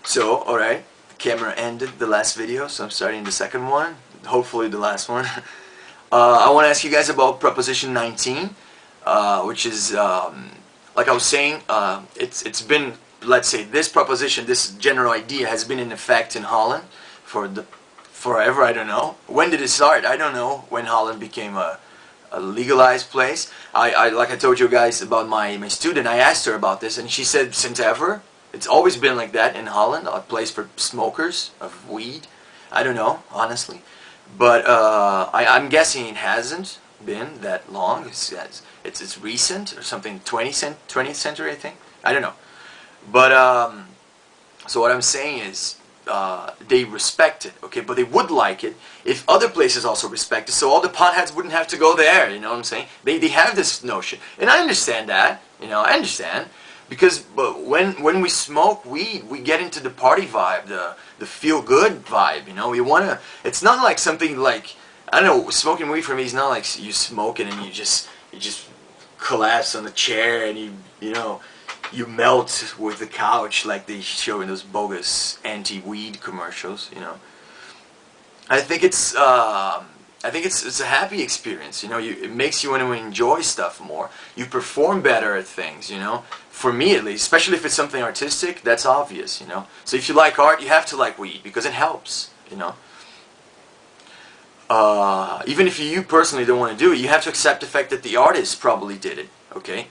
So, alright, the camera ended the last video, so I'm starting the second one, hopefully the last one. I want to ask you guys about Proposition 19, which is, like I was saying, it's been, let's say, this proposition, this general idea has been in effect in Holland for forever, I don't know. When did it start? I don't know when Holland became a legalized place. Like I told you guys about my student, I asked her about this, and she said since ever. It's always been like that in Holland, a place for smokers of weed. I don't know, honestly. But I'm guessing it hasn't been that long. It's recent or something, 20th century, I think. I don't know. But, so what I'm saying is, they respect it, okay? But they would like it if other places also respect it, so all the potheads wouldn't have to go there, you know what I'm saying? They have this notion. And I understand that, you know, I understand. Because when we smoke weed, we get into the party vibe, the feel-good vibe, you know? We want to, it's not like something like, I don't know, smoking weed for me is not like you smoke it and you just collapse on the chair and you know, you melt with the couch like they show in those bogus anti-weed commercials, you know? I think it's a happy experience, you know. It makes you want to enjoy stuff more. You perform better at things, you know. For me, at least, especially if it's something artistic, that's obvious, you know. So if you like art, you have to like weed because it helps, you know. Even if you personally don't want to do it, you have to accept the fact that the artist probably did it. Okay,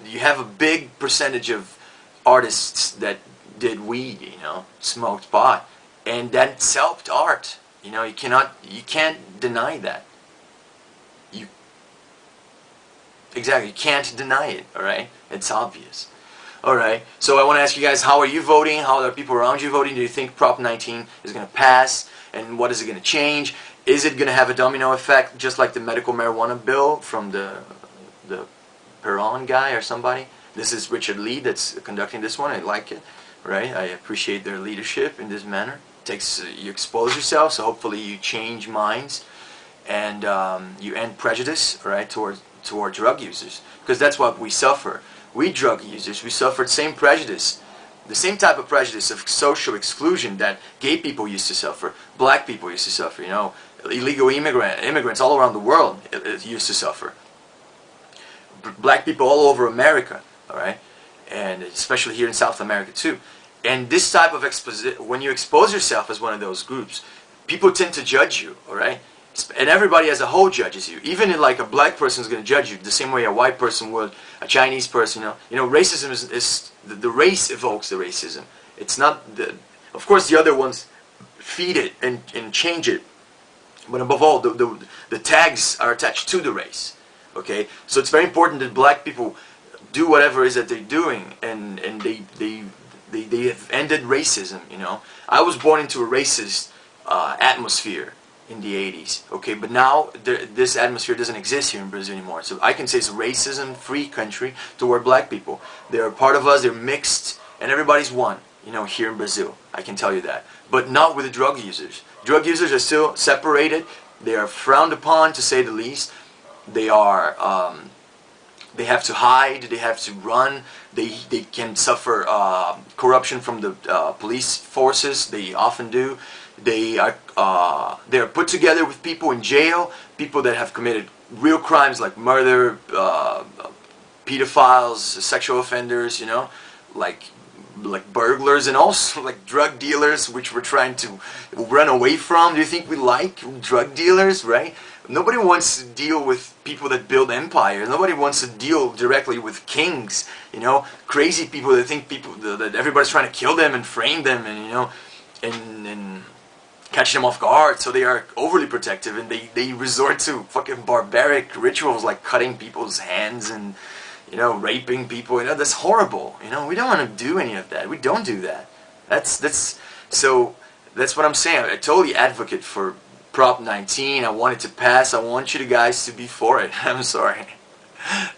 you have a big percentage of artists that did weed, you know, smoked pot, and that's helped art. You know, you can't deny that. Exactly, you can't deny it, alright? It's obvious. Alright, so I want to ask you guys, how are you voting? How are people around you voting? Do you think Prop 19 is going to pass? And what is it going to change? Is it going to have a domino effect, just like the medical marijuana bill from the Perron guy or somebody? This is Richard Lee that's conducting this one. I like it, right? I appreciate their leadership in this manner. You expose yourself, so hopefully you change minds and you end prejudice, right, toward drug users, because that's what we suffer. We drug users, we suffer the same prejudice, the same type of prejudice of social exclusion that gay people used to suffer, black people used to suffer, you know, illegal immigrants all around the world used to suffer, black people all over America, all right, and especially here in South America too. And this type of when you expose yourself as one of those groups, people tend to judge you, all right? And everybody as a whole judges you. Even like a black person is going to judge you the same way a white person would, a Chinese person, you know. You know, racism is the race evokes the racism. It's not of course the other ones feed it and change it. But above all, the tags are attached to the race, okay? So it's very important that black people do whatever it is that they're doing, and they have ended racism, you know. I was born into a racist atmosphere in the 80s, okay, but now this atmosphere doesn't exist here in Brazil anymore. So I can say it's a racism-free country toward black people. They're a part of us, they're mixed, and everybody's one, you know, here in Brazil. I can tell you that. But not with the drug users. Drug users are still separated. They are frowned upon, to say the least. They are... they have to hide, they have to run, they can suffer corruption from the police forces, they often do. They're put together with people in jail, people that have committed real crimes like murder, pedophiles, sexual offenders, you know, like burglars, and also like drug dealers, which we're trying to run away from. Do you think we like drug dealers, right? Nobody wants to deal with people that build empires. Nobody wants to deal directly with kings, you know, crazy people that think that everybody's trying to kill them and frame them, and, you know, and catch them off guard. So they are overly protective, and they resort to fucking barbaric rituals like cutting people's hands and, you know, raping people. You know, that's horrible. You know, we don't want to do any of that. We don't do that. So that's what I'm saying. I totally advocate for Prop 19. I want it to pass. I want you guys to be for it. I'm sorry.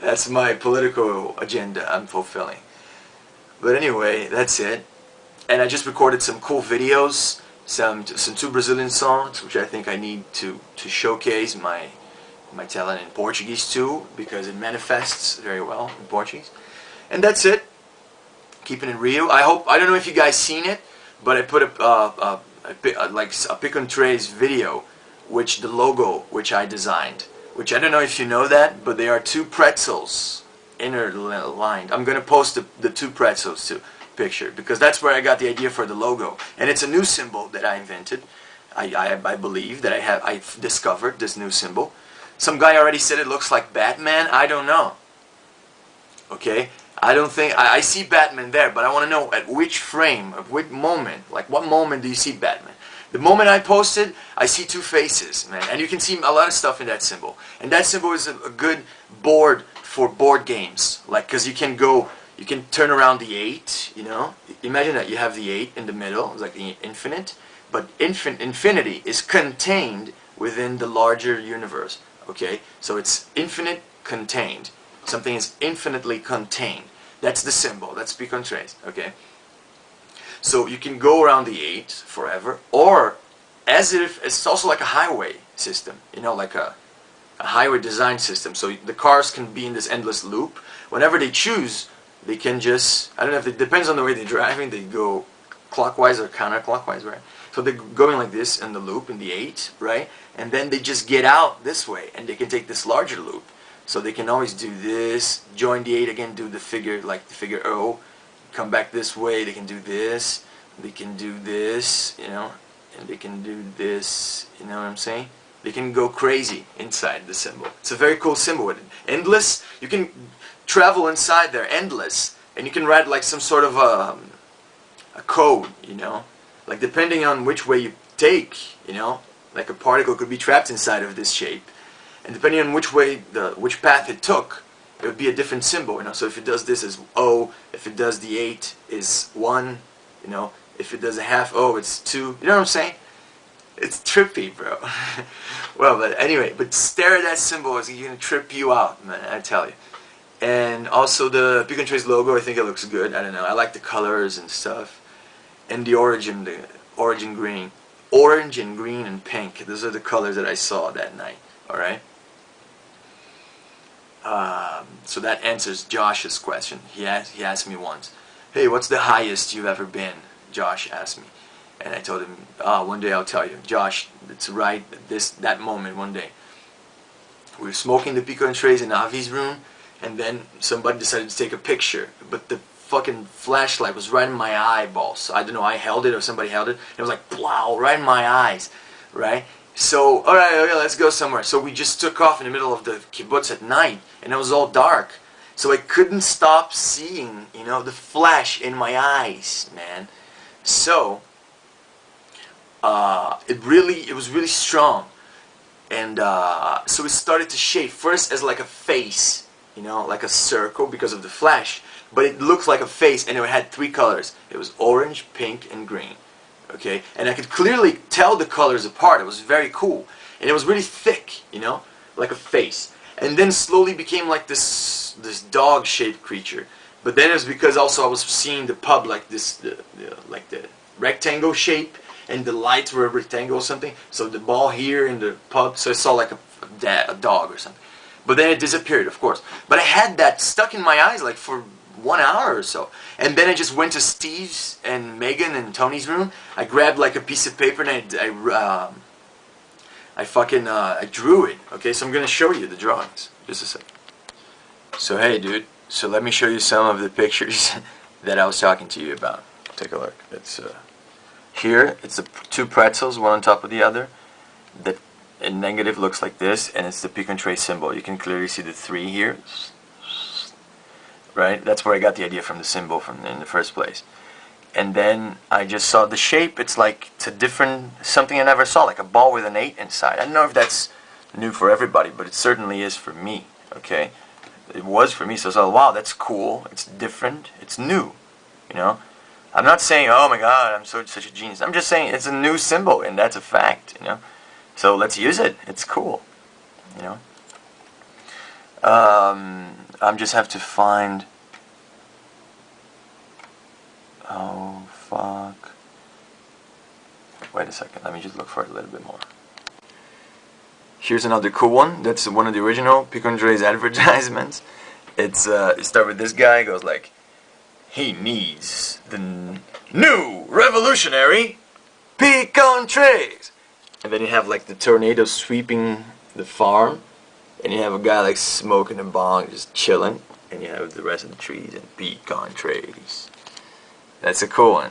That's my political agenda I'm fulfilling. But anyway, that's it. And I just recorded some cool videos, some two Brazilian songs, which I think I need to showcase my talent in Portuguese too, because it manifests very well in Portuguese. And that's it. keeping it real. I don't know if you guys seen it, but I put like a Picon3's video, which the logo which I designed, which I don't know if you know that, but they are two pretzels interlined. I'm gonna post the two pretzels too picture, because that's where I got the idea for the logo, and it's a new symbol that I invented. I believe that I've discovered this new symbol. Some guy already said it looks like Batman. I don't know. Okay, I don't think I see Batman there, but I want to know at which frame, at which moment, like what moment do you see Batman? The moment I posted, I see two faces, man, and you can see a lot of stuff in that symbol. And that symbol is a good board for board games, like, because you can turn around the 8, you know. Imagine that you have the 8 in the middle, it's like the infinite, but infinity is contained within the larger universe. Okay, so it's infinite contained. Something is infinitely contained. That's the symbol. That's Picon3. Okay. So you can go around the 8 forever, or as if it's also like a highway system. You know, like a highway design system. So the cars can be in this endless loop. Whenever they choose, they can just, I don't know if it depends on the way they're driving. They go clockwise or counterclockwise, right? So they're going like this in the loop in the 8, right? And then they just get out this way, and they can take this larger loop. So they can always do this, join the 8 again, do the figure, like the figure O, come back this way, they can do this, they can do this, you know, and they can do this, you know what I'm saying? They can go crazy inside the symbol. It's a very cool symbol. Endless, you can travel inside there, endless, and you can write like some sort of a code, you know, like depending on which way you take, you know, like a particle could be trapped inside of this shape. And depending on which way, which path it took, it would be a different symbol, you know. So if it does this as O, if it does the 8 is 1, you know. If it does a half O, it's 2. You know what I'm saying? It's trippy, bro. Well, but anyway, but stare at that symbol, it's gonna trip you out, man. I tell you. And also the Picon3's logo, I think it looks good. I don't know. I like the colors and stuff, and the origin green, orange and green and pink. Those are the colors that I saw that night. All right. So that answers Josh's question. He asked me once, hey, what's the highest you've ever been? Josh asked me. And I told him, one day I'll tell you. Josh, it's right that moment one day. We were smoking the Picon3s in Avi's room, and then somebody decided to take a picture. But the fucking flashlight was right in my eyeballs. So I don't know, I held it or somebody held it. And it was like, wow, right in my eyes. Right? So, alright, okay, let's go somewhere. So we just took off in the middle of the kibbutz at night, and it was all dark. So I couldn't stop seeing, you know, the flash in my eyes, man. So, it was really strong. And so it started to shape, first as like a face, you know, like a circle because of the flash. But it looked like a face, and it had 3 colors. It was orange, pink, and green. Okay, and I could clearly tell the colors apart. It was very cool, and it was really thick, you know, like a face. And then slowly became like this dog-shaped creature. But then it was because also I was seeing the pub like this, like the rectangle shape, and the lights were a rectangle or something. So the ball here in the pub, so I saw like a dog or something. But then it disappeared, of course. But I had that stuck in my eyes like for 1 hour or so. And then I just went to Steve's and Megan and Tony's room. I grabbed like a piece of paper and I drew it. Okay, so I'm gonna show you the drawings. Just a second. So hey, dude. So let me show you some of the pictures that I was talking to you about. Take a look. It's here. It's the 2 pretzels, one on top of the other. That in negative looks like this, and it's the Picon3 symbol. You can clearly see the 3 here. Right? That's where I got the idea from the symbol in the first place. And then I just saw the shape. It's like it's a different, something I never saw, like a ball with an 8 inside. I don't know if that's new for everybody, but it certainly is for me. Okay, it was for me. So I thought, wow, that's cool. It's different. It's new. You know, I'm not saying, oh my God, I'm such a genius. I'm just saying it's a new symbol, and that's a fact. You know, so let's use it. It's cool. You know. I just have to find. Oh fuck! Wait a second. Let me just look for it a little bit more. Here's another cool one. That's one of the original Picon3's advertisements. It starts with this guy. Goes like, he needs the new revolutionary Picon3. And then you have like the tornado sweeping the farm, and you have a guy like smoking a bong, just chilling, and you have the rest of the trees and Picon3. That's a cool one.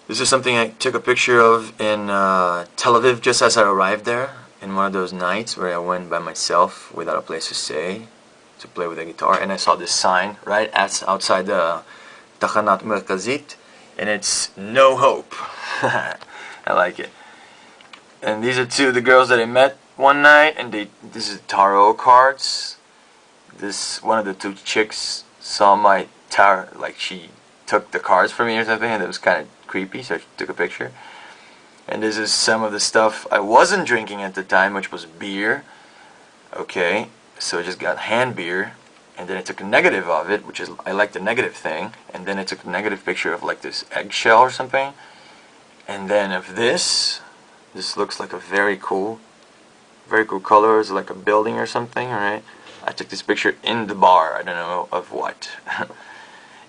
This is something I took a picture of in Tel Aviv just as I arrived there, in one of those nights where I went by myself without a place to stay, to play with a guitar, and I saw this sign right outside the Tachanat Merkazit, and it's no hope. I like it. And these are two of the girls that I met one night, and this is tarot cards. This one of the two chicks saw my tarot, like she took the cards from me or something, and it was kind of creepy, so I took a picture. And this is some of the stuff I wasn't drinking at the time, which was beer. Okay, so I just got hand beer, and then I took a negative of it, which is, I like the negative thing, and then I took a negative picture of like this eggshell or something, and then of this looks like a very cool color. It's like a building or something, alright? I took this picture in the bar, I don't know of what.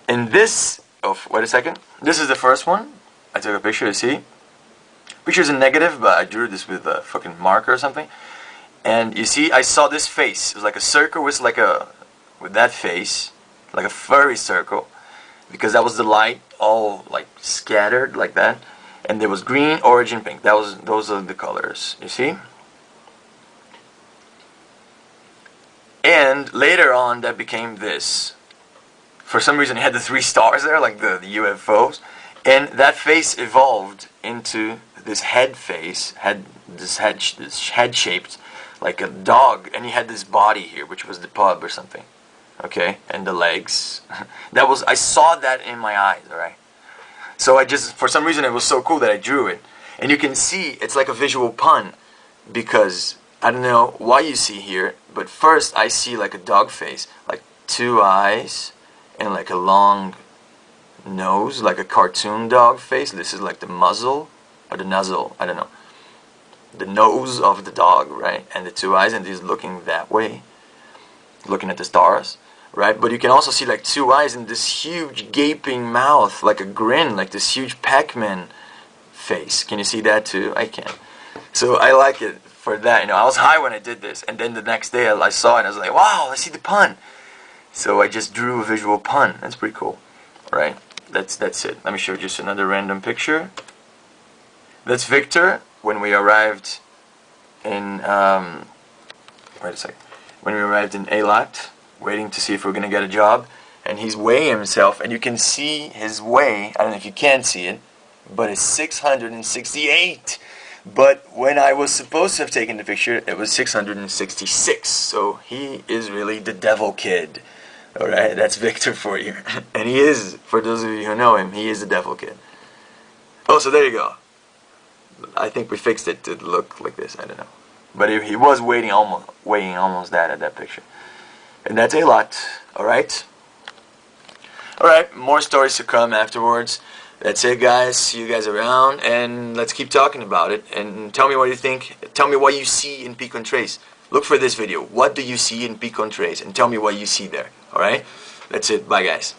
And this, oh, wait a second, this is the first one. I took a picture, you see? Picture's in negative, but I drew this with a fucking marker or something. And you see, I saw this face. It was like a circle with with that face, like a furry circle, because that was the light all like scattered like that. And there was green, orange, and pink. Those are the colors. You see? And later on, that became this. For some reason, it had the 3 stars there, like the UFOs. And that face evolved into this head face, this head shaped like a dog, and he had this body here, which was the pub or something. Okay, and the legs. I saw that in my eyes, alright? So I just, for some reason, it was so cool that I drew it. And you can see, it's like a visual pun, because I don't know why you see here, but first I see like a dog face, like 2 eyes, and like a long nose, like a cartoon dog face. This is like the muzzle, or the nuzzle, I don't know. The nose of the dog, right? And the 2 eyes, and he's looking that way, looking at the stars, right? But you can also see like 2 eyes and this huge gaping mouth, like a grin, like this huge Pac-Man face. Can you see that too? I can. So I like it for that. You know, I was high when I did this, and then the next day I saw it and I was like, wow, I see the pun. So I just drew a visual pun. That's pretty cool, right? That's it. Let me show you just another random picture. That's Victor when we arrived in wait a second. When we arrived in Eilat, waiting to see if we're gonna get a job, and he's weighing himself, and you can see his weigh. I don't know if you can see it, but it's 668. But when I was supposed to have taken the picture, it was 666. So he is really the devil kid. Alright, that's Victor for you. And he is, for those of you who know him, he is the devil kid. Oh, so there you go. I think we fixed it to look like this, I don't know. But he was weighing almost that at that picture. And that's a lot, alright? Alright, more stories to come afterwards. That's it, guys. See you guys around, and let's keep talking about it. And tell me what you think. Tell me what you see in Picon3. Look for this video. What do you see in Picon3? And tell me what you see there. Alright? That's it. Bye, guys.